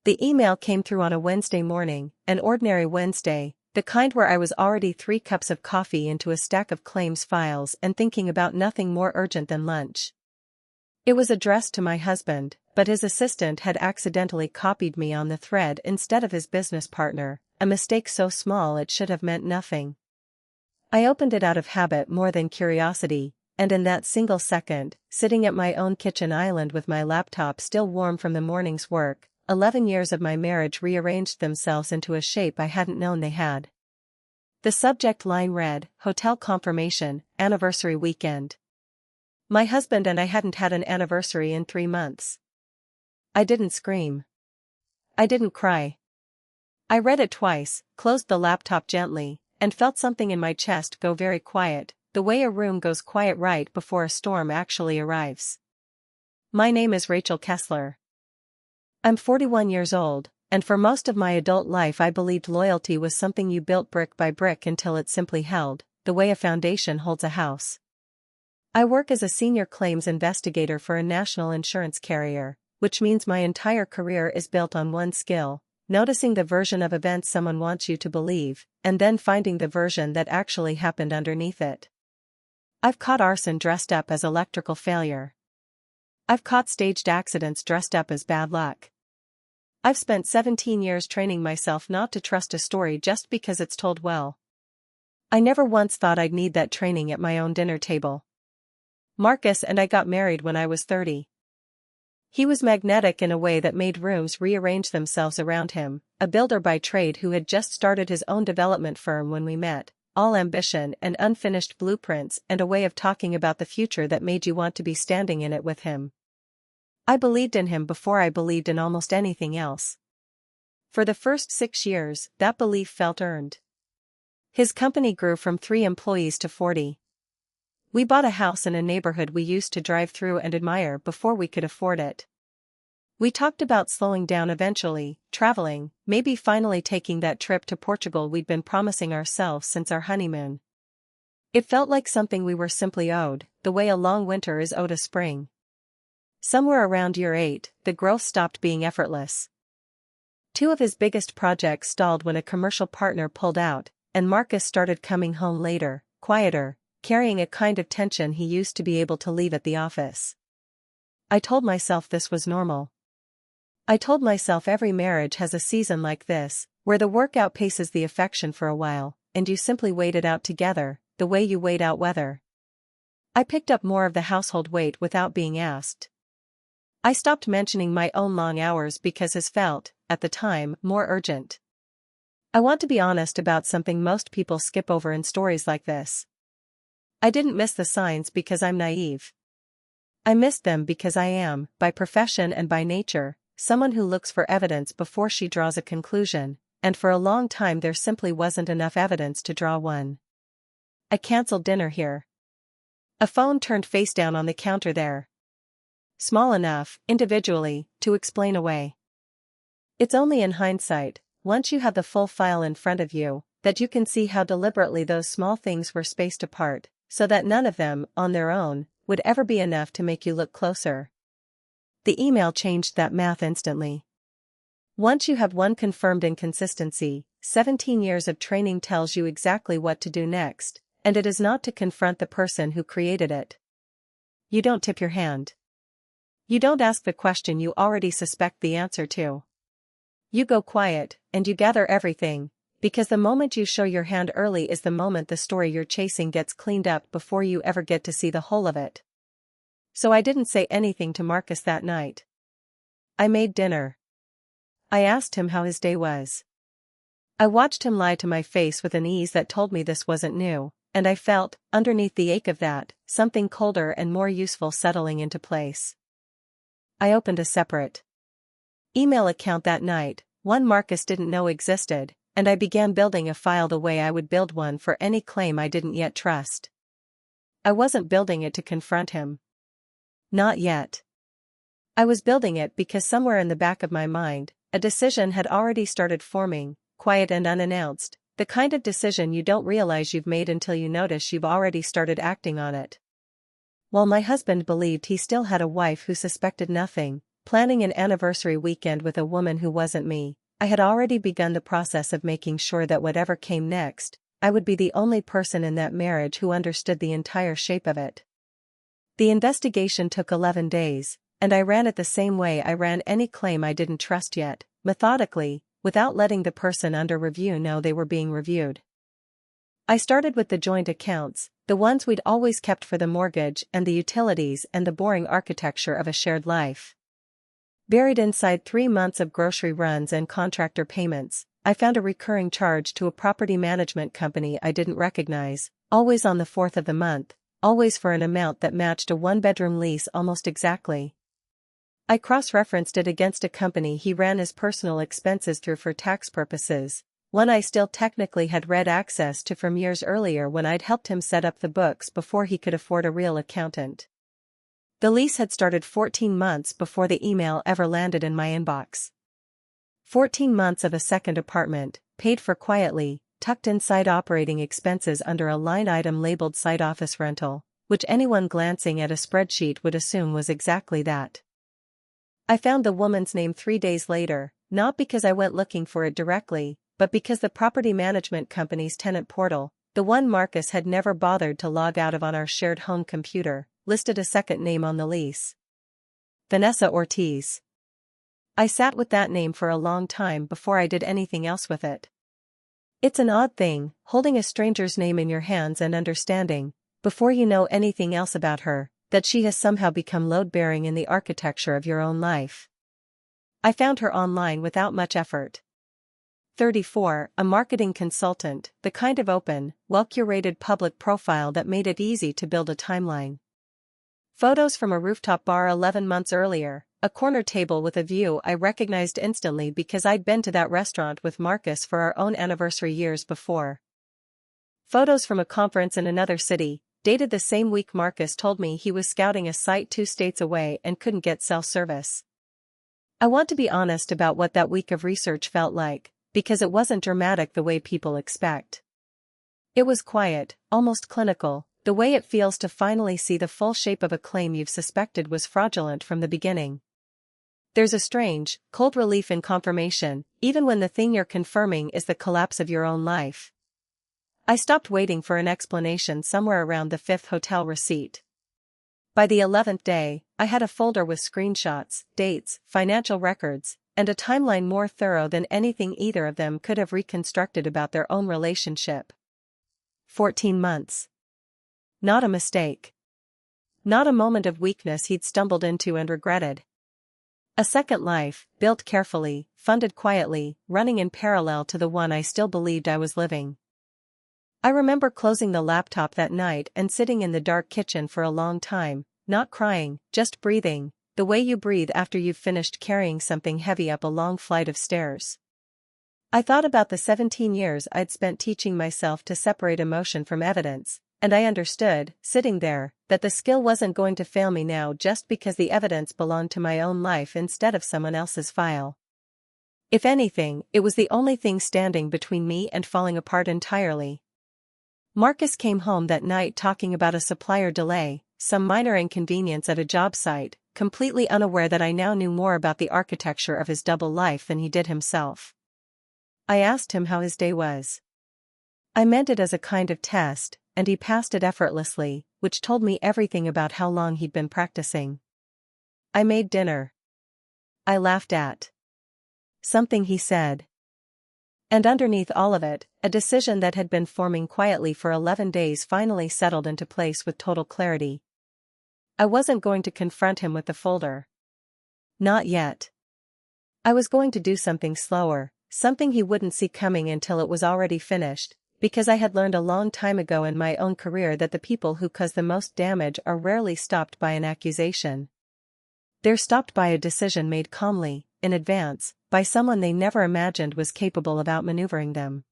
The email came through on a Wednesday morning, an ordinary Wednesday, the kind where I was already 3 cups of coffee into a stack of claims files and thinking about nothing more urgent than lunch. It was addressed to my husband, but his assistant had accidentally copied me on the thread instead of his business partner, a mistake so small it should have meant nothing. I opened it out of habit more than curiosity, and in that single second, sitting at my own kitchen island with my laptop still warm from the morning's work, 11 years of my marriage rearranged themselves into a shape I hadn't known they had. The subject line read, Hotel Confirmation, Anniversary Weekend. My husband and I hadn't had an anniversary in 3 months. I didn't scream. I didn't cry. I read it twice, closed the laptop gently, and felt something in my chest go very quiet, the way a room goes quiet right before a storm actually arrives. My name is Rachel Kessler. I'm 41 years old, and for most of my adult life I believed loyalty was something you built brick by brick until it simply held, the way a foundation holds a house. I work as a senior claims investigator for a national insurance carrier, which means my entire career is built on one skill: noticing the version of events someone wants you to believe, and then finding the version that actually happened underneath it. I've caught arson dressed up as electrical failure. I've caught staged accidents dressed up as bad luck. I've spent 17 years training myself not to trust a story just because it's told well. I never once thought I'd need that training at my own dinner table. Marcus and I got married when I was 30. He was magnetic in a way that made rooms rearrange themselves around him, a builder by trade who had just started his own development firm when we met, all ambition and unfinished blueprints and a way of talking about the future that made you want to be standing in it with him. I believed in him before I believed in almost anything else. For the first 6 years, that belief felt earned. His company grew from 3 employees to 40. We bought a house in a neighborhood we used to drive through and admire before we could afford it. We talked about slowing down eventually, traveling, maybe finally taking that trip to Portugal we'd been promising ourselves since our honeymoon. It felt like something we were simply owed, the way a long winter is owed a spring. Somewhere around year 8, the growth stopped being effortless. 2 of his biggest projects stalled when a commercial partner pulled out, and Marcus started coming home later, quieter, carrying a kind of tension he used to be able to leave at the office. I told myself this was normal. I told myself every marriage has a season like this, where the work outpaces the affection for a while, and you simply wait it out together, the way you wait out weather. I picked up more of the household weight without being asked. I stopped mentioning my own long hours because his felt, at the time, more urgent. I want to be honest about something most people skip over in stories like this. I didn't miss the signs because I'm naive. I missed them because I am, by profession and by nature, someone who looks for evidence before she draws a conclusion, and for a long time there simply wasn't enough evidence to draw one. I canceled dinner here. A phone turned face down on the counter there. Small enough, individually, to explain away. It's only in hindsight, once you have the full file in front of you, that you can see how deliberately those small things were spaced apart, so that none of them, on their own, would ever be enough to make you look closer. The email changed that math instantly. Once you have one confirmed inconsistency, 17 years of training tells you exactly what to do next, and it is not to confront the person who created it. You don't tip your hand. You don't ask the question you already suspect the answer to. You go quiet, and you gather everything, because the moment you show your hand early is the moment the story you're chasing gets cleaned up before you ever get to see the whole of it. So I didn't say anything to Marcus that night. I made dinner. I asked him how his day was. I watched him lie to my face with an ease that told me this wasn't new, and I felt, underneath the ache of that, something colder and more useful settling into place. I opened a separate email account that night, one Marcus didn't know existed, and I began building a file the way I would build one for any claim I didn't yet trust. I wasn't building it to confront him. Not yet. I was building it because somewhere in the back of my mind, a decision had already started forming, quiet and unannounced, the kind of decision you don't realize you've made until you notice you've already started acting on it. While my husband believed he still had a wife who suspected nothing, planning an anniversary weekend with a woman who wasn't me. I had already begun the process of making sure that whatever came next, I would be the only person in that marriage who understood the entire shape of it. The investigation took 11 days, and I ran it the same way I ran any claim I didn't trust yet, methodically, without letting the person under review know they were being reviewed. I started with the joint accounts, the ones we'd always kept for the mortgage and the utilities and the boring architecture of a shared life. Buried inside 3 months of grocery runs and contractor payments, I found a recurring charge to a property management company I didn't recognize, always on the 4th of the month, always for an amount that matched a one-bedroom lease almost exactly. I cross-referenced it against a company he ran his personal expenses through for tax purposes, one I still technically had read access to from years earlier when I'd helped him set up the books before he could afford a real accountant. The lease had started 14 months before the email ever landed in my inbox. 14 months of a second apartment, paid for quietly, tucked inside operating expenses under a line item labeled site office rental, which anyone glancing at a spreadsheet would assume was exactly that. I found the woman's name 3 days later, not because I went looking for it directly, but because the property management company's tenant portal, the one Marcus had never bothered to log out of on our shared home computer, listed a second name on the lease. Vanessa Ortiz. I sat with that name for a long time before I did anything else with it. It's an odd thing, holding a stranger's name in your hands and understanding, before you know anything else about her, that she has somehow become load-bearing in the architecture of your own life. I found her online without much effort. 34, a marketing consultant, the kind of open, well-curated public profile that made it easy to build a timeline. Photos from a rooftop bar 11 months earlier, a corner table with a view I recognized instantly because I'd been to that restaurant with Marcus for our own anniversary years before. Photos from a conference in another city, dated the same week Marcus told me he was scouting a site 2 states away and couldn't get self-service. I want to be honest about what that week of research felt like, because it wasn't dramatic the way people expect. It was quiet, almost clinical, the way it feels to finally see the full shape of a claim you've suspected was fraudulent from the beginning. There's a strange, cold relief in confirmation, even when the thing you're confirming is the collapse of your own life. I stopped waiting for an explanation somewhere around the 5th hotel receipt. By the 11th day, I had a folder with screenshots, dates, financial records, and a timeline more thorough than anything either of them could have reconstructed about their own relationship. 14 months. Not a mistake. Not a moment of weakness he'd stumbled into and regretted. A second life, built carefully, funded quietly, running in parallel to the one I still believed I was living. I remember closing the laptop that night and sitting in the dark kitchen for a long time, not crying, just breathing, the way you breathe after you've finished carrying something heavy up a long flight of stairs. I thought about the 17 years I'd spent teaching myself to separate emotion from evidence, and I understood, sitting there, that the skill wasn't going to fail me now just because the evidence belonged to my own life instead of someone else's file. If anything, it was the only thing standing between me and falling apart entirely. Marcus came home that night talking about a supplier delay, some minor inconvenience at a job site, completely unaware that I now knew more about the architecture of his double life than he did himself. I asked him how his day was. I meant it as a kind of test, and he passed it effortlessly, which told me everything about how long he'd been practicing. I made dinner. I laughed at something he said. And underneath all of it, a decision that had been forming quietly for 11 days finally settled into place with total clarity. I wasn't going to confront him with the folder. Not yet. I was going to do something slower, something he wouldn't see coming until it was already finished, because I had learned a long time ago in my own career that the people who cause the most damage are rarely stopped by an accusation. They're stopped by a decision made calmly, in advance, by someone they never imagined was capable of outmaneuvering them.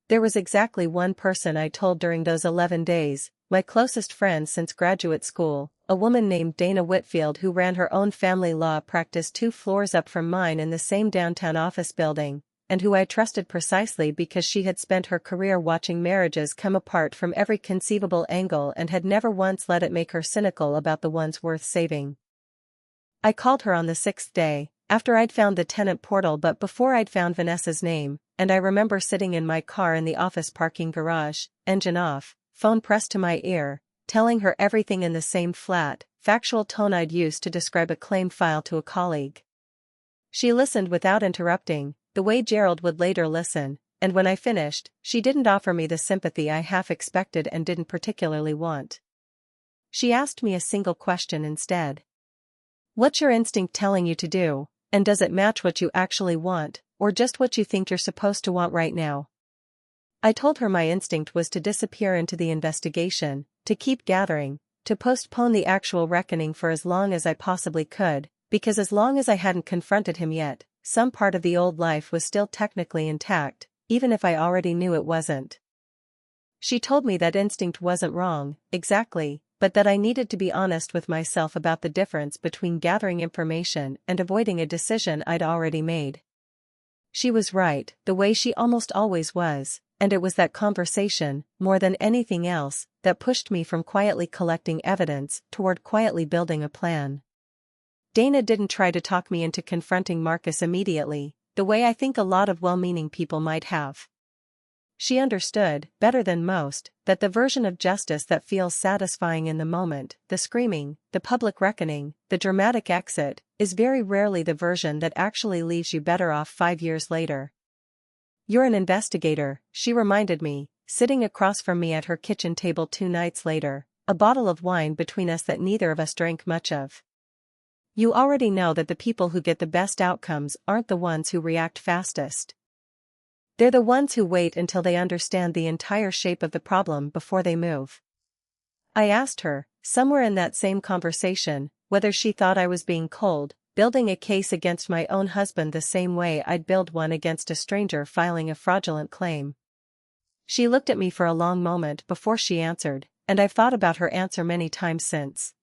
There was exactly one person I told during those 11 days, my closest friend since graduate school, a woman named Dana Whitfield who ran her own family law practice 2 floors up from mine in the same downtown office building, and who I trusted precisely because she had spent her career watching marriages come apart from every conceivable angle and had never once let it make her cynical about the ones worth saving. I called her on the 6th day, after I'd found the tenant portal but before I'd found Vanessa's name, and I remember sitting in my car in the office parking garage, engine off, phone pressed to my ear, telling her everything in the same flat, factual tone I'd used to describe a claim file to a colleague. She listened without interrupting, the way Gerald would later listen, and when I finished, she didn't offer me the sympathy I half expected and didn't particularly want. She asked me a single question instead. What's your instinct telling you to do, and does it match what you actually want, or just what you think you're supposed to want right now? I told her my instinct was to disappear into the investigation, to keep gathering, to postpone the actual reckoning for as long as I possibly could, because as long as I hadn't confronted him yet, some part of the old life was still technically intact, even if I already knew it wasn't. She told me that instinct wasn't wrong, exactly, but that I needed to be honest with myself about the difference between gathering information and avoiding a decision I'd already made. She was right, the way she almost always was, and it was that conversation, more than anything else, that pushed me from quietly collecting evidence toward quietly building a plan. Dana didn't try to talk me into confronting Marcus immediately, the way I think a lot of well-meaning people might have. She understood, better than most, that the version of justice that feels satisfying in the moment, the screaming, the public reckoning, the dramatic exit, is very rarely the version that actually leaves you better off 5 years later. You're an investigator, she reminded me, sitting across from me at her kitchen table 2 nights later, a bottle of wine between us that neither of us drank much of. You already know that the people who get the best outcomes aren't the ones who react fastest. They're the ones who wait until they understand the entire shape of the problem before they move. I asked her, somewhere in that same conversation, whether she thought I was being cold, building a case against my own husband the same way I'd build one against a stranger filing a fraudulent claim. She looked at me for a long moment before she answered, and I've thought about her answer many times since.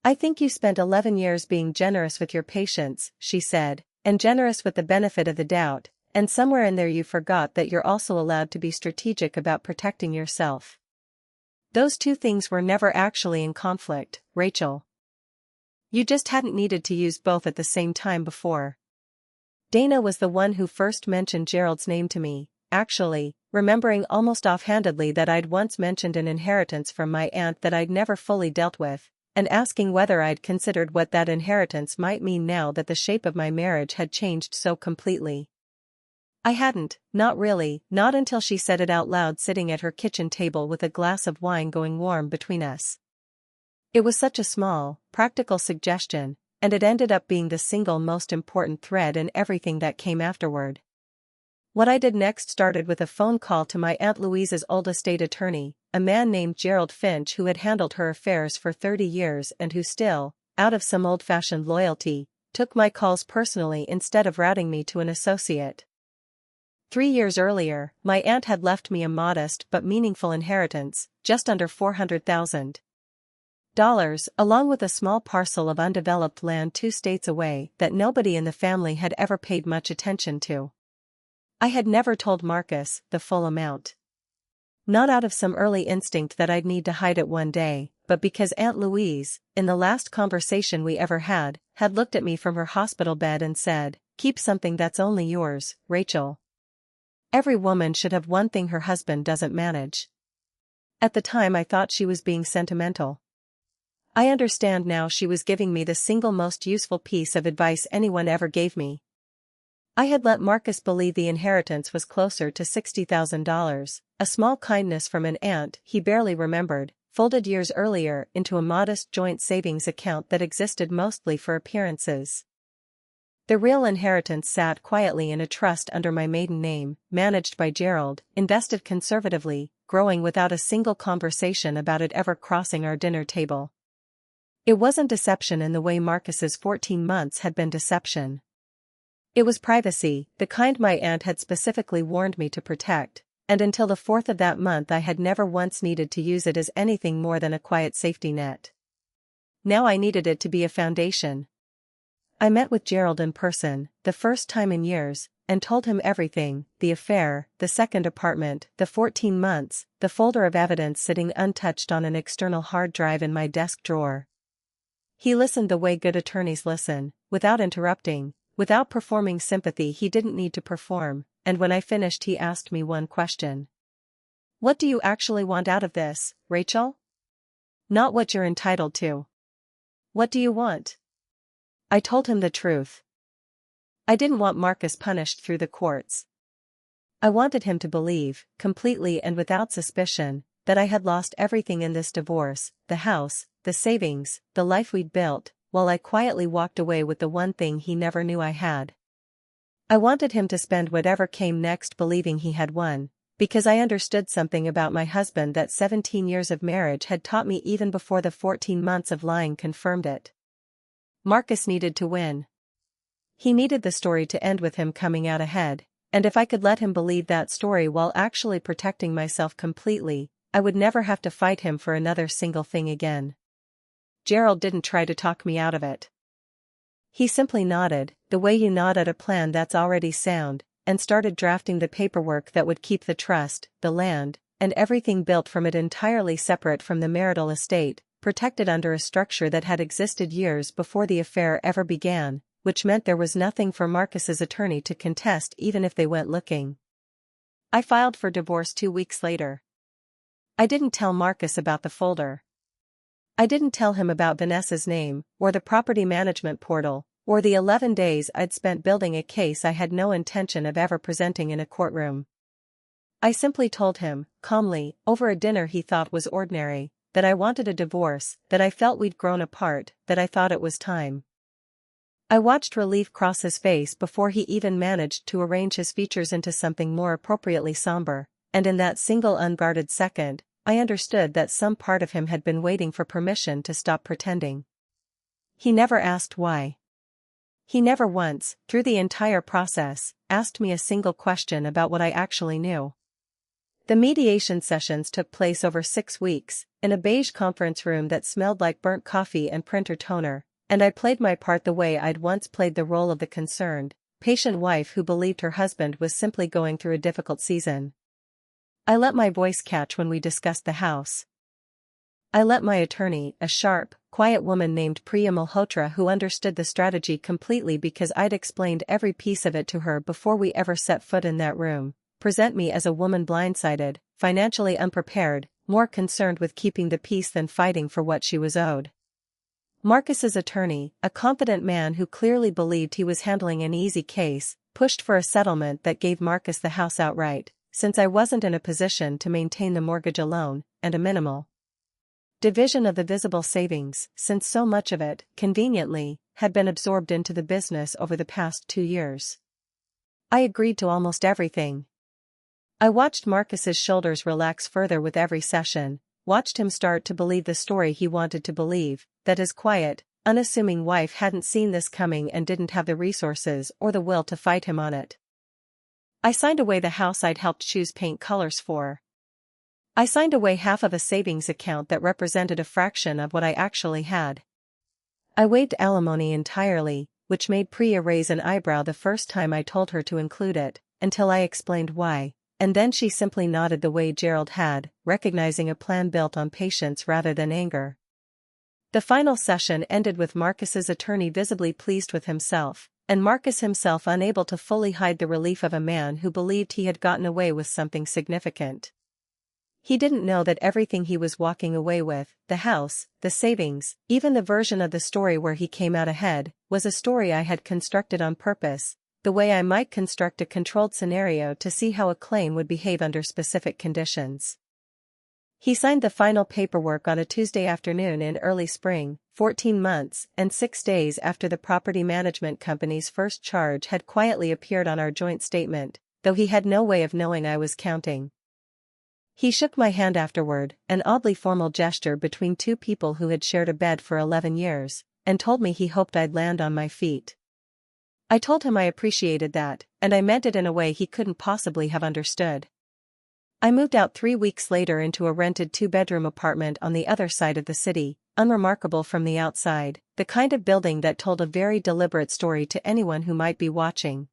I think you spent 11 years being generous with your patients, she said, and generous with the benefit of the doubt, and somewhere in there you forgot that you're also allowed to be strategic about protecting yourself. Those two things were never actually in conflict, Rachel. You just hadn't needed to use both at the same time before. Dana was the one who first mentioned Gerald's name to me, actually, remembering almost offhandedly that I'd once mentioned an inheritance from my aunt that I'd never fully dealt with, and asking whether I'd considered what that inheritance might mean now that the shape of my marriage had changed so completely. I hadn't, not really, not until she said it out loud sitting at her kitchen table with a glass of wine going warm between us. It was such a small, practical suggestion, and it ended up being the single most important thread in everything that came afterward. What I did next started with a phone call to my Aunt Louise's old estate attorney, a man named Gerald Finch who had handled her affairs for 30 years and who still, out of some old-fashioned loyalty, took my calls personally instead of routing me to an associate. 3 years earlier, my aunt had left me a modest but meaningful inheritance, just under $400,000, along with a small parcel of undeveloped land 2 states away that nobody in the family had ever paid much attention to. I had never told Marcus the full amount. Not out of some early instinct that I'd need to hide it one day, but because Aunt Louise, in the last conversation we ever had looked at me from her hospital bed and said, "Keep something that's only yours, Rachel. Every woman should have one thing her husband doesn't manage." At the time I thought she was being sentimental. I understand now she was giving me the single most useful piece of advice anyone ever gave me. I had let Marcus believe the inheritance was closer to $60,000, a small kindness from an aunt he barely remembered, folded years earlier into a modest joint savings account that existed mostly for appearances. The real inheritance sat quietly in a trust under my maiden name, managed by Gerald, invested conservatively, growing without a single conversation about it ever crossing our dinner table. It wasn't deception in the way Marcus's 14 months had been deception. It was privacy, the kind my aunt had specifically warned me to protect, and until the 4th of that month I had never once needed to use it as anything more than a quiet safety net. Now I needed it to be a foundation. I met with Gerald in person, the first time in years, and told him everything, the affair, the second apartment, the 14 months, the folder of evidence sitting untouched on an external hard drive in my desk drawer. He listened the way good attorneys listen, without interrupting, without performing sympathy he didn't need to perform, and when I finished he asked me one question. "What do you actually want out of this, Rachel? Not what you're entitled to. What do you want?" I told him the truth. I didn't want Marcus punished through the courts. I wanted him to believe, completely and without suspicion, that I had lost everything in this divorce, the house, the savings, the life we'd built, while I quietly walked away with the one thing he never knew I had. I wanted him to spend whatever came next believing he had won, because I understood something about my husband that 17 years of marriage had taught me even before the 14 months of lying confirmed it. Marcus needed to win. He needed the story to end with him coming out ahead, and if I could let him believe that story while actually protecting myself completely, I would never have to fight him for another single thing again. Gerald didn't try to talk me out of it. He simply nodded, the way you nod at a plan that's already sound, and started drafting the paperwork that would keep the trust, the land, and everything built from it entirely separate from the marital estate, protected under a structure that had existed years before the affair ever began, which meant there was nothing for Marcus's attorney to contest even if they went looking. I filed for divorce 2 weeks later. I didn't tell Marcus about the folder. I didn't tell him about Vanessa's name, or the property management portal, or the 11 days I'd spent building a case I had no intention of ever presenting in a courtroom. I simply told him, calmly, over a dinner he thought was ordinary, that I wanted a divorce, that I felt we'd grown apart, that I thought it was time. I watched relief cross his face before he even managed to arrange his features into something more appropriately somber, and in that single unguarded second, I understood that some part of him had been waiting for permission to stop pretending. He never asked why. He never once, through the entire process, asked me a single question about what I actually knew. The mediation sessions took place over 6 weeks, in a beige conference room that smelled like burnt coffee and printer toner, and I played my part the way I'd once played the role of the concerned, patient wife who believed her husband was simply going through a difficult season. I let my voice catch when we discussed the house. I let my attorney, a sharp, quiet woman named Priya Malhotra who understood the strategy completely because I'd explained every piece of it to her before we ever set foot in that room, present me as a woman blindsided, financially unprepared, more concerned with keeping the peace than fighting for what she was owed. Marcus's attorney, a confident man who clearly believed he was handling an easy case, pushed for a settlement that gave Marcus the house outright, since I wasn't in a position to maintain the mortgage alone, and a minimal division of the visible savings, since so much of it, conveniently, had been absorbed into the business over the past 2 years. I agreed to almost everything. I watched Marcus's shoulders relax further with every session, watched him start to believe the story he wanted to believe, that his quiet, unassuming wife hadn't seen this coming and didn't have the resources or the will to fight him on it. I signed away the house I'd helped choose paint colors for. I signed away half of a savings account that represented a fraction of what I actually had. I waived alimony entirely, which made Priya raise an eyebrow the first time I told her to include it, until I explained why, and then she simply nodded the way Gerald had, recognizing a plan built on patience rather than anger. The final session ended with Marcus's attorney visibly pleased with himself, and Marcus himself unable to fully hide the relief of a man who believed he had gotten away with something significant. He didn't know that everything he was walking away with, the house, the savings, even the version of the story where he came out ahead, was a story I had constructed on purpose, the way I might construct a controlled scenario to see how a claim would behave under specific conditions. He signed the final paperwork on a Tuesday afternoon in early spring, 14 months and 6 days after the property management company's first charge had quietly appeared on our joint statement, though he had no way of knowing I was counting. He shook my hand afterward, an oddly formal gesture between two people who had shared a bed for 11 years, and told me he hoped I'd land on my feet. I told him I appreciated that, and I meant it in a way he couldn't possibly have understood. I moved out 3 weeks later into a rented 2-bedroom apartment on the other side of the city, unremarkable from the outside, the kind of building that told a very deliberate story to anyone who might be watching.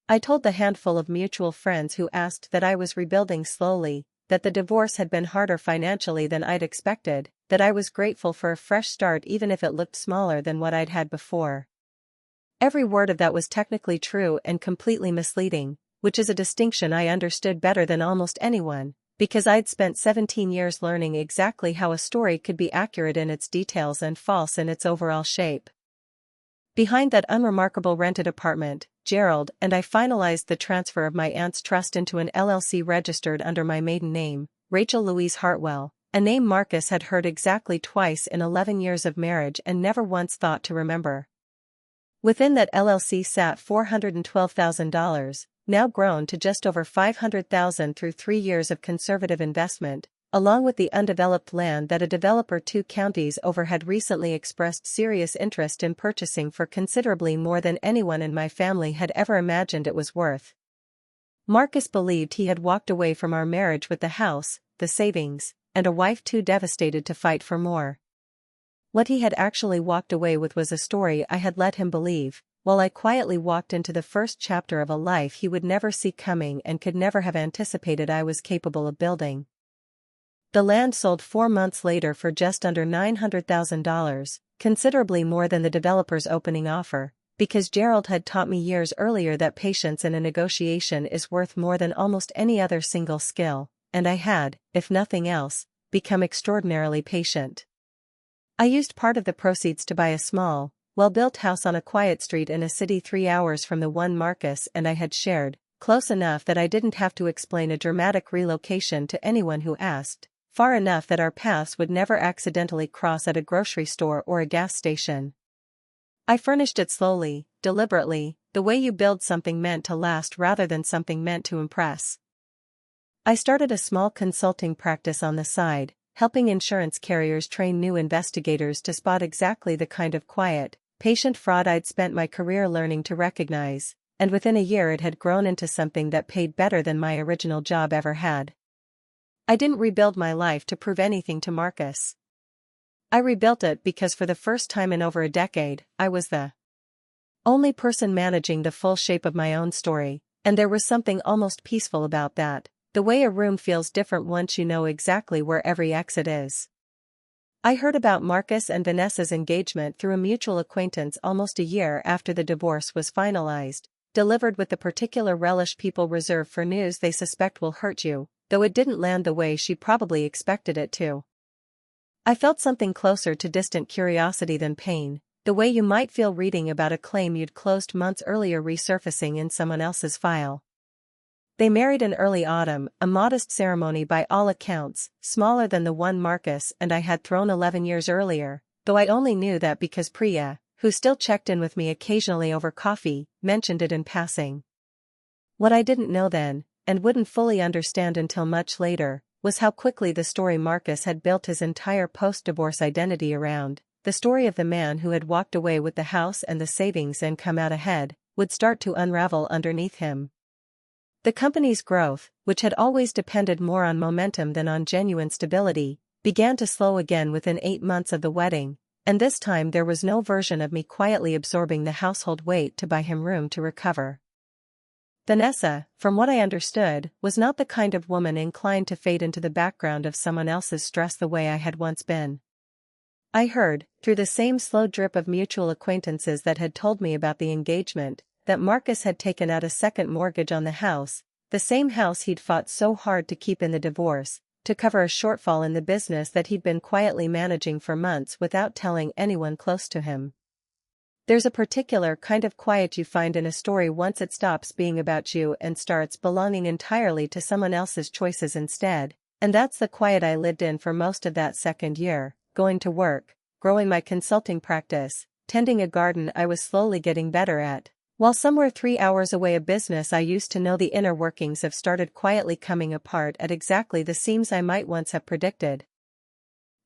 I told the handful of mutual friends who asked that I was rebuilding slowly, that the divorce had been harder financially than I'd expected, that I was grateful for a fresh start even if it looked smaller than what I'd had before. Every word of that was technically true and completely misleading, which is a distinction I understood better than almost anyone, because I'd spent 17 years learning exactly how a story could be accurate in its details and false in its overall shape. Behind that unremarkable rented apartment, Gerald and I finalized the transfer of my aunt's trust into an LLC registered under my maiden name, Rachel Louise Hartwell, a name Marcus had heard exactly twice in 11 years of marriage and never once thought to remember. Within that LLC sat $412,000, now grown to just over $500,000 through 3 years of conservative investment, along with the undeveloped land that a developer 2 counties over had recently expressed serious interest in purchasing for considerably more than anyone in my family had ever imagined it was worth. Marcus believed he had walked away from our marriage with the house, the savings, and a wife too devastated to fight for more. What he had actually walked away with was a story I had let him believe, while I quietly walked into the first chapter of a life he would never see coming and could never have anticipated I was capable of building. The land sold 4 months later for just under $900,000, considerably more than the developer's opening offer, because Gerald had taught me years earlier that patience in a negotiation is worth more than almost any other single skill, and I had, if nothing else, become extraordinarily patient. I used part of the proceeds to buy a small, well-built house on a quiet street in a city 3 hours from the one Marcus and I had shared, close enough that I didn't have to explain a dramatic relocation to anyone who asked, far enough that our paths would never accidentally cross at a grocery store or a gas station. I furnished it slowly, deliberately, the way you build something meant to last rather than something meant to impress. I started a small consulting practice on the side, helping insurance carriers train new investigators to spot exactly the kind of quiet, patient fraud I'd spent my career learning to recognize, and within a year it had grown into something that paid better than my original job ever had. I didn't rebuild my life to prove anything to Marcus. I rebuilt it because for the first time in over a decade, I was the only person managing the full shape of my own story, and there was something almost peaceful about that, the way a room feels different once you know exactly where every exit is. I heard about Marcus and Vanessa's engagement through a mutual acquaintance almost a year after the divorce was finalized, delivered with the particular relish people reserve for news they suspect will hurt you, though it didn't land the way she probably expected it to. I felt something closer to distant curiosity than pain, the way you might feel reading about a claim you'd closed months earlier resurfacing in someone else's file. They married in early autumn, a modest ceremony by all accounts, smaller than the one Marcus and I had thrown 11 years earlier, though I only knew that because Priya, who still checked in with me occasionally over coffee, mentioned it in passing. What I didn't know then, and wouldn't fully understand until much later, was how quickly the story Marcus had built his entire post-divorce identity around, the story of the man who had walked away with the house and the savings and come out ahead, would start to unravel underneath him. The company's growth, which had always depended more on momentum than on genuine stability, began to slow again within 8 months of the wedding, and this time there was no version of me quietly absorbing the household weight to buy him room to recover. Vanessa, from what I understood, was not the kind of woman inclined to fade into the background of someone else's stress the way I had once been. I heard, through the same slow drip of mutual acquaintances that had told me about the engagement, that Marcus had taken out a second mortgage on the house, the same house he'd fought so hard to keep in the divorce, to cover a shortfall in the business that he'd been quietly managing for months without telling anyone close to him. There's a particular kind of quiet you find in a story once it stops being about you and starts belonging entirely to someone else's choices instead, and that's the quiet I lived in for most of that second year, going to work, growing my consulting practice, tending a garden I was slowly getting better at, while somewhere 3 hours away a business I used to know the inner workings of started quietly coming apart at exactly the seams I might once have predicted.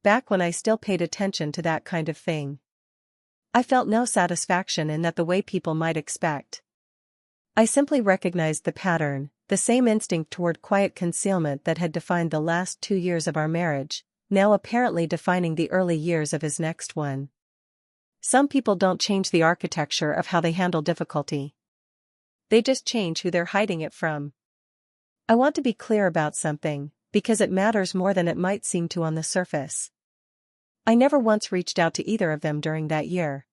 Back when I still paid attention to that kind of thing, I felt no satisfaction in that the way people might expect. I simply recognized the pattern, the same instinct toward quiet concealment that had defined the last 2 years of our marriage, now apparently defining the early years of his next one. Some people don't change the architecture of how they handle difficulty. They just change who they're hiding it from. I want to be clear about something, because it matters more than it might seem to on the surface. I never once reached out to either of them during that year.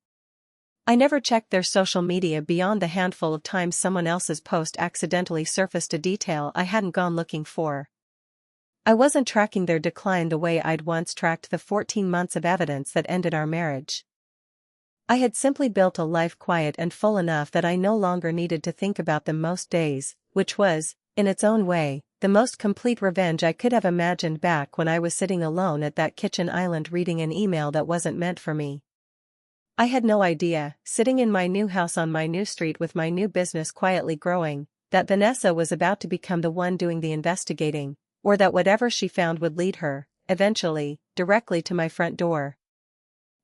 I never checked their social media beyond the handful of times someone else's post accidentally surfaced a detail I hadn't gone looking for. I wasn't tracking their decline the way I'd once tracked the 14 months of evidence that ended our marriage. I had simply built a life quiet and full enough that I no longer needed to think about them most days, which was, in its own way, the most complete revenge I could have imagined back when I was sitting alone at that kitchen island reading an email that wasn't meant for me. I had no idea, sitting in my new house on my new street with my new business quietly growing, that Vanessa was about to become the one doing the investigating, or that whatever she found would lead her, eventually, directly to my front door.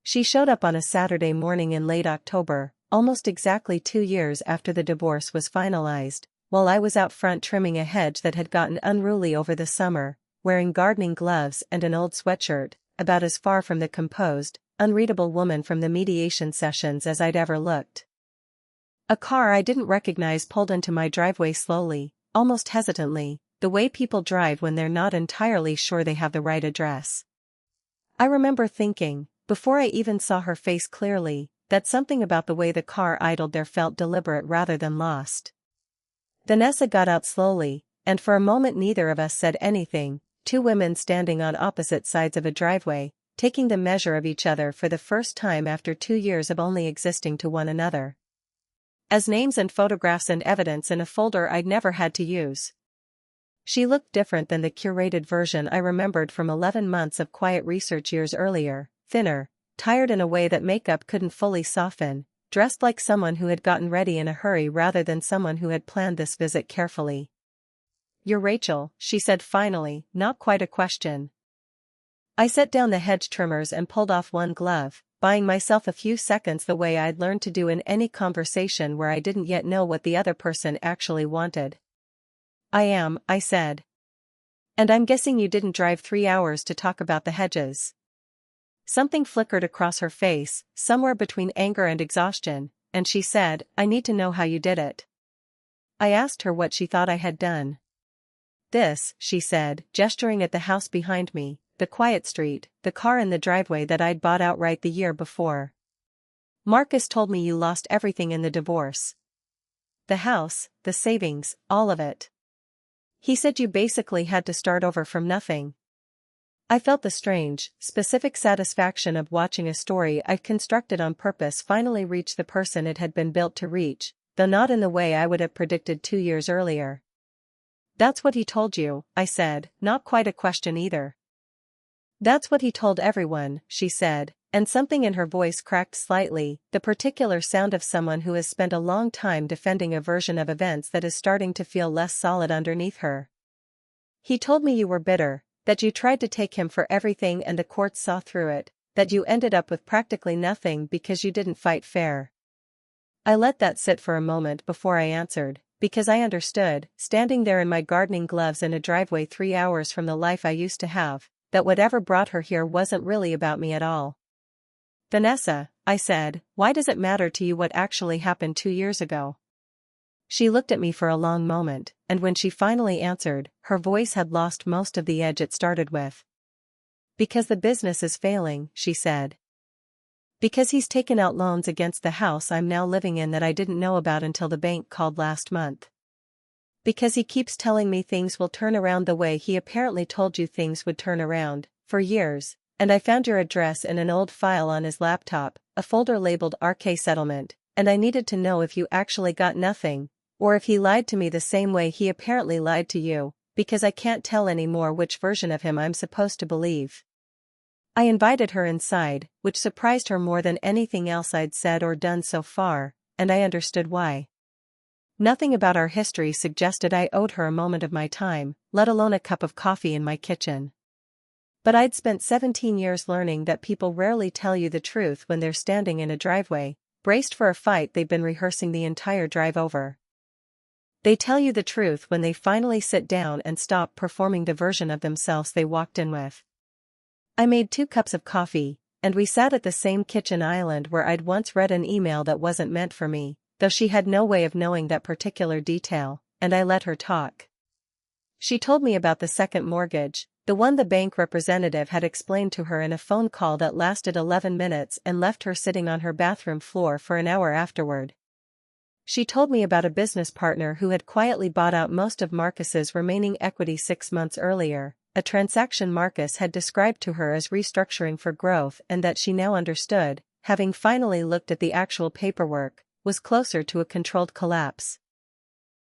She showed up on a Saturday morning in late October, almost exactly 2 years after the divorce was finalized, while I was out front trimming a hedge that had gotten unruly over the summer, wearing gardening gloves and an old sweatshirt, about as far from the composed, unreadable woman from the mediation sessions as I'd ever looked. A car I didn't recognize pulled into my driveway slowly, almost hesitantly, the way people drive when they're not entirely sure they have the right address. I remember thinking, before I even saw her face clearly, that something about the way the car idled there felt deliberate rather than lost. Vanessa got out slowly, and for a moment neither of us said anything, two women standing on opposite sides of a driveway, taking the measure of each other for the first time after 2 years of only existing to one another. As names and photographs and evidence in a folder I'd never had to use. She looked different than the curated version I remembered from 11 months of quiet research years earlier, thinner, tired in a way that makeup couldn't fully soften, dressed like someone who had gotten ready in a hurry rather than someone who had planned this visit carefully. "You're Rachel," she said finally, not quite a question. I set down the hedge trimmers and pulled off one glove, buying myself a few seconds the way I'd learned to do in any conversation where I didn't yet know what the other person actually wanted. "I am," I said. "And I'm guessing you didn't drive 3 hours to talk about the hedges." Something flickered across her face, somewhere between anger and exhaustion, and she said, "I need to know how you did it." I asked her what she thought I had done. "This," she said, gesturing at the house behind me, the quiet street, the car in the driveway that I'd bought outright the year before. "Marcus told me you lost everything in the divorce. The house, the savings, all of it. He said you basically had to start over from nothing." I felt the strange, specific satisfaction of watching a story I'd constructed on purpose finally reach the person it had been built to reach, though not in the way I would have predicted 2 years earlier. "That's what he told you," I said, not quite a question either. "That's what he told everyone," she said, and something in her voice cracked slightly, the particular sound of someone who has spent a long time defending a version of events that is starting to feel less solid underneath her. "He told me you were bitter, that you tried to take him for everything and the courts saw through it, that you ended up with practically nothing because you didn't fight fair." I let that sit for a moment before I answered, because I understood, standing there in my gardening gloves in a driveway 3 hours from the life I used to have, that whatever brought her here wasn't really about me at all. "Vanessa," I said, "why does it matter to you what actually happened 2 years ago?" She looked at me for a long moment, and when she finally answered, her voice had lost most of the edge it started with. "Because the business is failing," she said. "Because he's taken out loans against the house I'm now living in that I didn't know about until the bank called last month. Because he keeps telling me things will turn around the way he apparently told you things would turn around, for years, and I found your address in an old file on his laptop, a folder labeled RK Settlement, and I needed to know if you actually got nothing, or if he lied to me the same way he apparently lied to you, because I can't tell anymore which version of him I'm supposed to believe." I invited her inside, which surprised her more than anything else I'd said or done so far, and I understood why. Nothing about our history suggested I owed her a moment of my time, let alone a cup of coffee in my kitchen. But I'd spent 17 years learning that people rarely tell you the truth when they're standing in a driveway, braced for a fight they've been rehearsing the entire drive over. They tell you the truth when they finally sit down and stop performing the version of themselves they walked in with. I made 2 cups of coffee, and we sat at the same kitchen island where I'd once read an email that wasn't meant for me, though she had no way of knowing that particular detail, and I let her talk. She told me about the second mortgage, The one the bank representative had explained to her in a phone call that lasted 11 minutes and left her sitting on her bathroom floor for an hour afterward. She told me about a business partner who had quietly bought out most of Marcus's remaining equity 6 months earlier, a transaction Marcus had described to her as restructuring for growth, and that she now understood, having finally looked at the actual paperwork, was closer to a controlled collapse.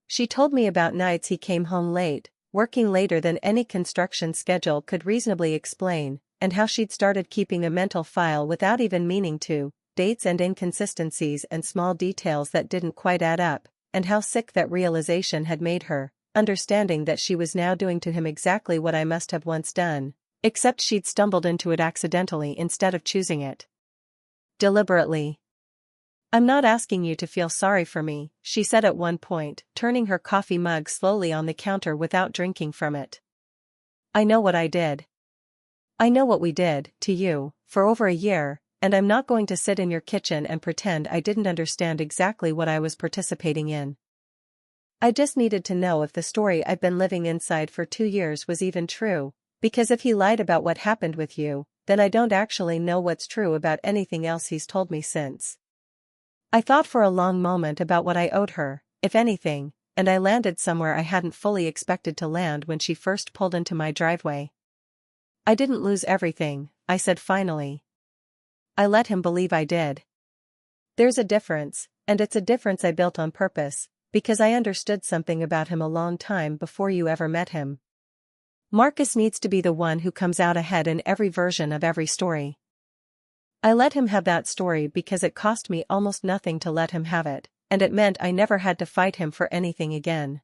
She told me about nights he came home late, working later than any construction schedule could reasonably explain, and how she'd started keeping a mental file without even meaning to, dates and inconsistencies and small details that didn't quite add up, and how sick that realization had made her, understanding that she was now doing to him exactly what I must have once done, except she'd stumbled into it accidentally instead of choosing it deliberately. "I'm not asking you to feel sorry for me," she said at one point, turning her coffee mug slowly on the counter without drinking from it. "I know what I did. I know what we did, to you, for over a year, and I'm not going to sit in your kitchen and pretend I didn't understand exactly what I was participating in. I just needed to know if the story I've been living inside for 2 years was even true, because if he lied about what happened with you, then I don't actually know what's true about anything else he's told me since." I thought for a long moment about what I owed her, if anything, and I landed somewhere I hadn't fully expected to land when she first pulled into my driveway. "I didn't lose everything," I said finally. "I let him believe I did. There's a difference, and it's a difference I built on purpose, because I understood something about him a long time before you ever met him. Marcus needs to be the one who comes out ahead in every version of every story. I let him have that story because it cost me almost nothing to let him have it, and it meant I never had to fight him for anything again."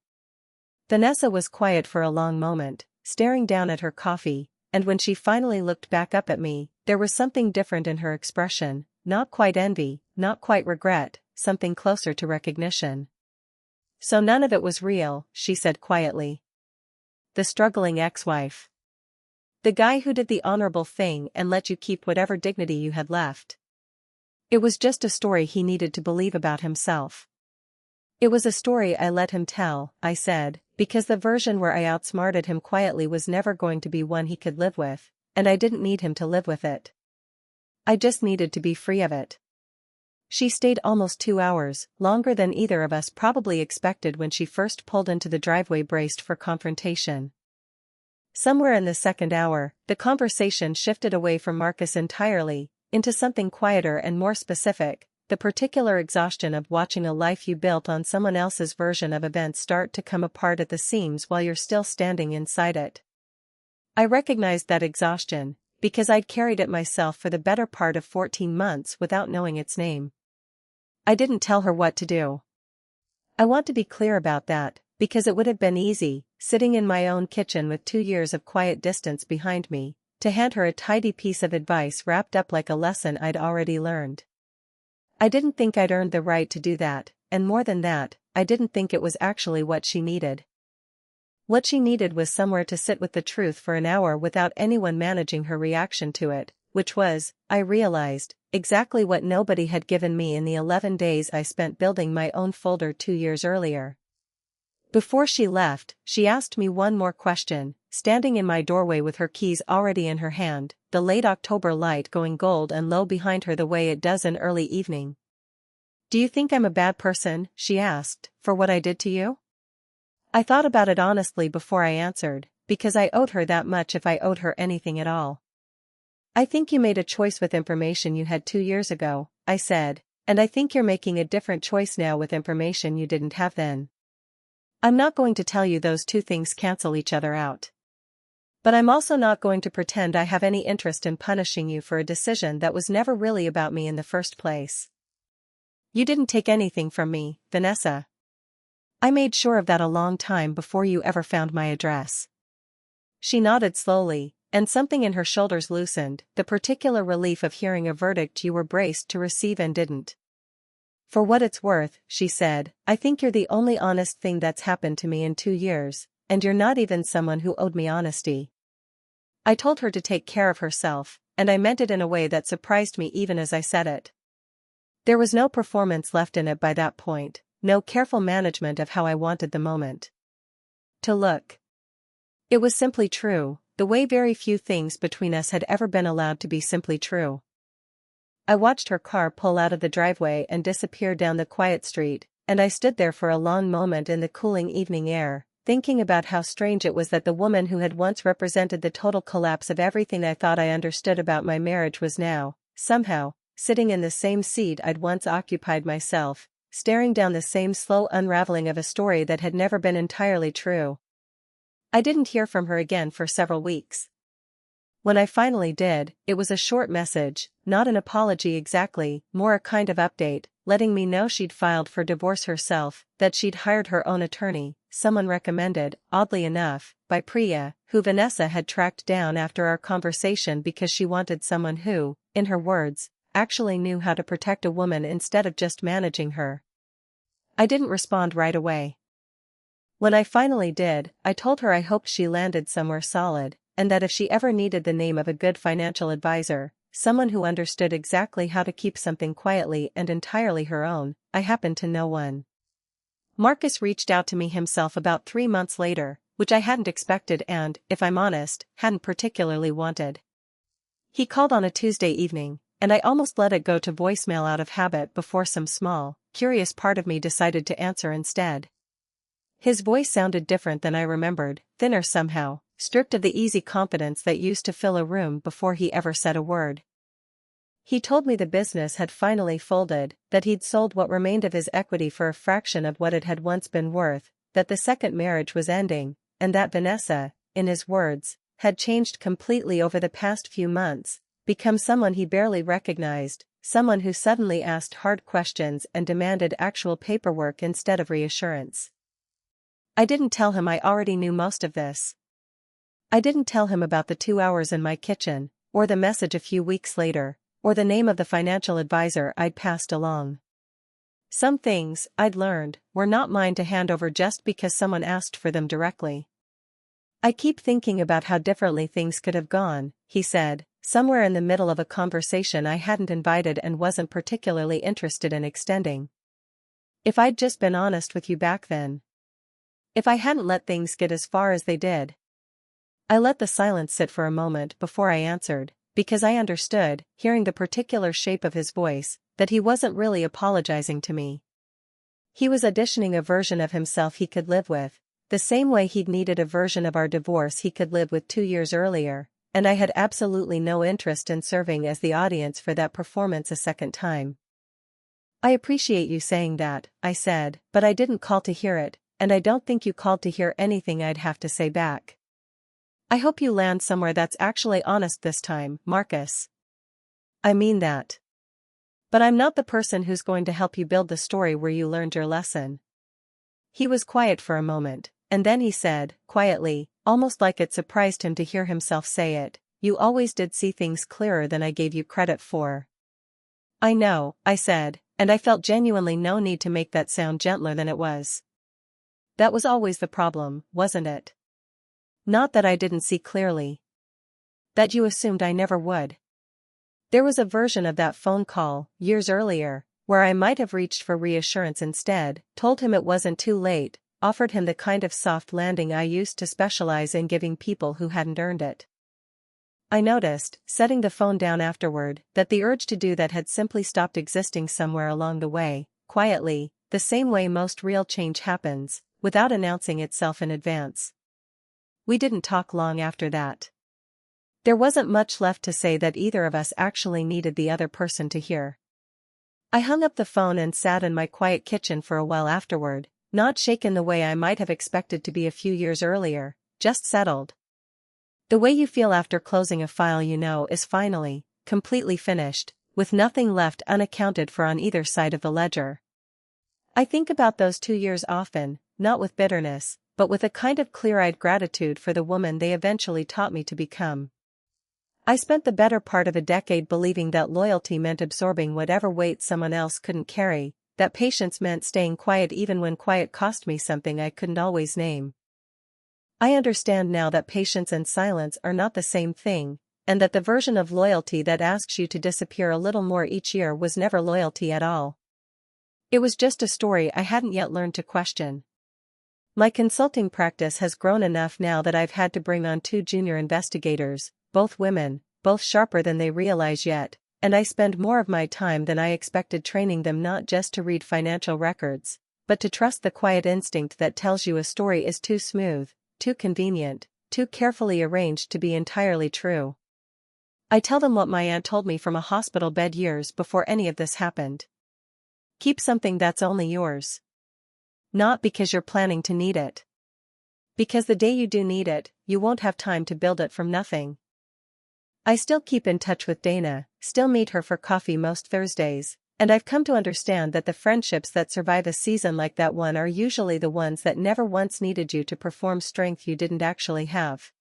Vanessa was quiet for a long moment, staring down at her coffee, and when she finally looked back up at me, there was something different in her expression, not quite envy, not quite regret, something closer to recognition. "So none of it was real," she said quietly. "The struggling ex-wife. The guy who did the honorable thing and let you keep whatever dignity you had left. It was just a story he needed to believe about himself." "It was a story I let him tell," I said, "because the version where I outsmarted him quietly was never going to be one he could live with, and I didn't need him to live with it. I just needed to be free of it." She stayed almost 2 hours, longer than either of us probably expected when she first pulled into the driveway braced for confrontation. Somewhere in the second hour, the conversation shifted away from Marcus entirely, into something quieter and more specific, the particular exhaustion of watching a life you built on someone else's version of events start to come apart at the seams while you're still standing inside it. I recognized that exhaustion, because I'd carried it myself for the better part of 14 months without knowing its name. I didn't tell her what to do. I want to be clear about that, because it would have been easy, sitting in my own kitchen with 2 years of quiet distance behind me, to hand her a tidy piece of advice wrapped up like a lesson I'd already learned. I didn't think I'd earned the right to do that, and more than that, I didn't think it was actually what she needed. What she needed was somewhere to sit with the truth for an hour without anyone managing her reaction to it, which was, I realized, exactly what nobody had given me in the 11 days I spent building my own folder 2 years earlier. Before she left, she asked me one more question, standing in my doorway with her keys already in her hand, the late October light going gold and low behind her the way it does in early evening. "Do you think I'm a bad person," she asked, "for what I did to you?" I thought about it honestly before I answered, because I owed her that much if I owed her anything at all. "I think you made a choice with information you had 2 years ago," I said, "and I think you're making a different choice now with information you didn't have then. I'm not going to tell you those two things cancel each other out. But I'm also not going to pretend I have any interest in punishing you for a decision that was never really about me in the first place. You didn't take anything from me, Vanessa. I made sure of that a long time before you ever found my address." She nodded slowly, and something in her shoulders loosened, the particular relief of hearing a verdict you were braced to receive and didn't. "For what it's worth," she said, "I think you're the only honest thing that's happened to me in 2 years, and you're not even someone who owed me honesty." I told her to take care of herself, and I meant it in a way that surprised me even as I said it. There was no performance left in it by that point, no careful management of how I wanted the moment to look. It was simply true, the way very few things between us had ever been allowed to be simply true. I watched her car pull out of the driveway and disappear down the quiet street, and I stood there for a long moment in the cooling evening air, thinking about how strange it was that the woman who had once represented the total collapse of everything I thought I understood about my marriage was now, somehow, sitting in the same seat I'd once occupied myself, staring down the same slow unraveling of a story that had never been entirely true. I didn't hear from her again for several weeks. When I finally did, it was a short message, not an apology exactly, more a kind of update, letting me know she'd filed for divorce herself, that she'd hired her own attorney, someone recommended, oddly enough, by Priya, who Vanessa had tracked down after our conversation because she wanted someone who, in her words, actually knew how to protect a woman instead of just managing her. I didn't respond right away. When I finally did, I told her I hoped she landed somewhere solid, and that if she ever needed the name of a good financial advisor, someone who understood exactly how to keep something quietly and entirely her own, I happened to know one. Marcus reached out to me himself about 3 months later, which I hadn't expected and, if I'm honest, hadn't particularly wanted. He called on a Tuesday evening, and I almost let it go to voicemail out of habit before some small, curious part of me decided to answer instead. His voice sounded different than I remembered, thinner somehow, stripped of the easy confidence that used to fill a room before he ever said a word. He told me the business had finally folded, that he'd sold what remained of his equity for a fraction of what it had once been worth, that the second marriage was ending, and that Vanessa, in his words, had changed completely over the past few months, become someone he barely recognized, someone who suddenly asked hard questions and demanded actual paperwork instead of reassurance. I didn't tell him I already knew most of this. I didn't tell him about the 2 hours in my kitchen, or the message a few weeks later, or the name of the financial advisor I'd passed along. Some things, I'd learned, were not mine to hand over just because someone asked for them directly. I keep thinking about how differently things could have gone, he said, somewhere in the middle of a conversation I hadn't invited and wasn't particularly interested in extending. If I'd just been honest with you back then. If I hadn't let things get as far as they did. I let the silence sit for a moment before I answered, because I understood, hearing the particular shape of his voice, that he wasn't really apologizing to me. He was auditioning a version of himself he could live with, the same way he'd needed a version of our divorce he could live with 2 years earlier, and I had absolutely no interest in serving as the audience for that performance a second time. I appreciate you saying that, I said, but I didn't call to hear it, and I don't think you called to hear anything I'd have to say back. I hope you land somewhere that's actually honest this time, Marcus. I mean that. But I'm not the person who's going to help you build the story where you learned your lesson. He was quiet for a moment, and then he said, quietly, almost like it surprised him to hear himself say it, you always did see things clearer than I gave you credit for. I know, I said, and I felt genuinely no need to make that sound gentler than it was. That was always the problem, wasn't it? Not that I didn't see clearly. That you assumed I never would. There was a version of that phone call, years earlier, where I might have reached for reassurance instead, told him it wasn't too late, offered him the kind of soft landing I used to specialize in giving people who hadn't earned it. I noticed, setting the phone down afterward, that the urge to do that had simply stopped existing somewhere along the way, quietly, the same way most real change happens, without announcing itself in advance. We didn't talk long after that. There wasn't much left to say that either of us actually needed the other person to hear. I hung up the phone and sat in my quiet kitchen for a while afterward, not shaken the way I might have expected to be a few years earlier, just settled. The way you feel after closing a file you know is finally, completely finished, with nothing left unaccounted for on either side of the ledger. I think about those 2 years often, not with bitterness, but with a kind of clear-eyed gratitude for the woman they eventually taught me to become. I spent the better part of a decade believing that loyalty meant absorbing whatever weight someone else couldn't carry, that patience meant staying quiet even when quiet cost me something I couldn't always name. I understand now that patience and silence are not the same thing, and that the version of loyalty that asks you to disappear a little more each year was never loyalty at all. It was just a story I hadn't yet learned to question. My consulting practice has grown enough now that I've had to bring on 2 junior investigators, both women, both sharper than they realize yet, and I spend more of my time than I expected training them not just to read financial records, but to trust the quiet instinct that tells you a story is too smooth, too convenient, too carefully arranged to be entirely true. I tell them what my aunt told me from a hospital bed years before any of this happened. Keep something that's only yours. Not because you're planning to need it. Because the day you do need it, you won't have time to build it from nothing. I still keep in touch with Dana, still meet her for coffee most Thursdays, and I've come to understand that the friendships that survive a season like that one are usually the ones that never once needed you to perform strength you didn't actually have.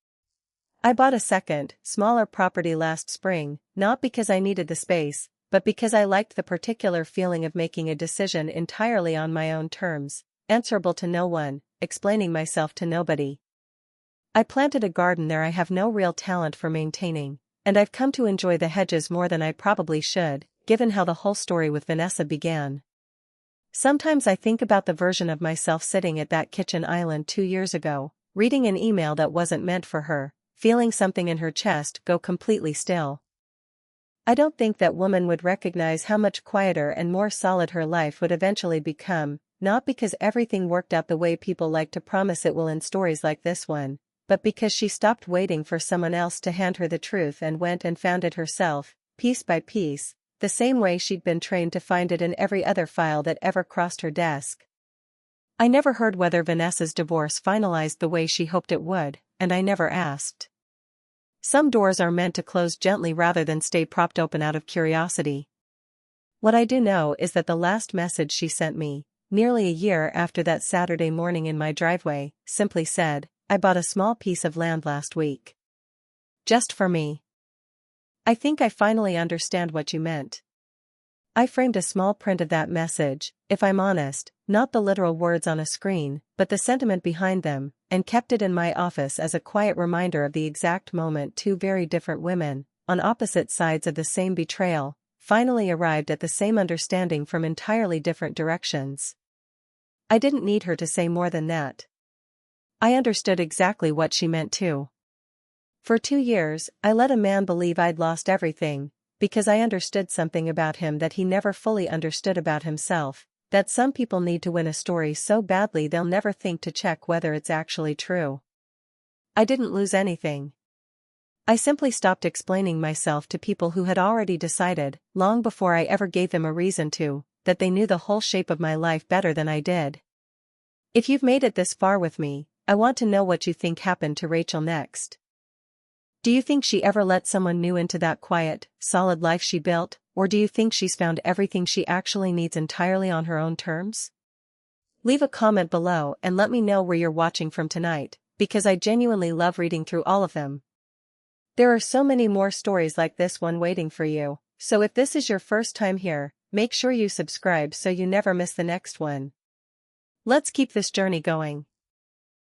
I bought a second, smaller property last spring, not because I needed the space, but because I liked the particular feeling of making a decision entirely on my own terms, answerable to no one, explaining myself to nobody. I planted a garden there I have no real talent for maintaining, and I've come to enjoy the hedges more than I probably should, given how the whole story with Vanessa began. Sometimes I think about the version of myself sitting at that kitchen island 2 years ago, reading an email that wasn't meant for her, feeling something in her chest go completely still. I don't think that woman would recognize how much quieter and more solid her life would eventually become, not because everything worked out the way people like to promise it will in stories like this one, but because she stopped waiting for someone else to hand her the truth and went and found it herself, piece by piece, the same way she'd been trained to find it in every other file that ever crossed her desk. I never heard whether Vanessa's divorce finalized the way she hoped it would, and I never asked. Some doors are meant to close gently rather than stay propped open out of curiosity. What I do know is that the last message she sent me, nearly a year after that Saturday morning in my driveway, simply said, "I bought a small piece of land last week. Just for me." I think I finally understand what you meant. I framed a small print of that message, if I'm honest, not the literal words on a screen, but the sentiment behind them, and kept it in my office as a quiet reminder of the exact moment 2 very different women, on opposite sides of the same betrayal, finally arrived at the same understanding from entirely different directions. I didn't need her to say more than that. I understood exactly what she meant too. For 2 years, I let a man believe I'd lost everything, because I understood something about him that he never fully understood about himself, that some people need to win a story so badly they'll never think to check whether it's actually true. I didn't lose anything. I simply stopped explaining myself to people who had already decided, long before I ever gave them a reason to, that they knew the whole shape of my life better than I did. If you've made it this far with me, I want to know what you think happened to Rachel next. Do you think she ever let someone new into that quiet, solid life she built, or do you think she's found everything she actually needs entirely on her own terms? Leave a comment below and let me know where you're watching from tonight, because I genuinely love reading through all of them. There are so many more stories like this one waiting for you, so if this is your first time here, make sure you subscribe so you never miss the next one. Let's keep this journey going.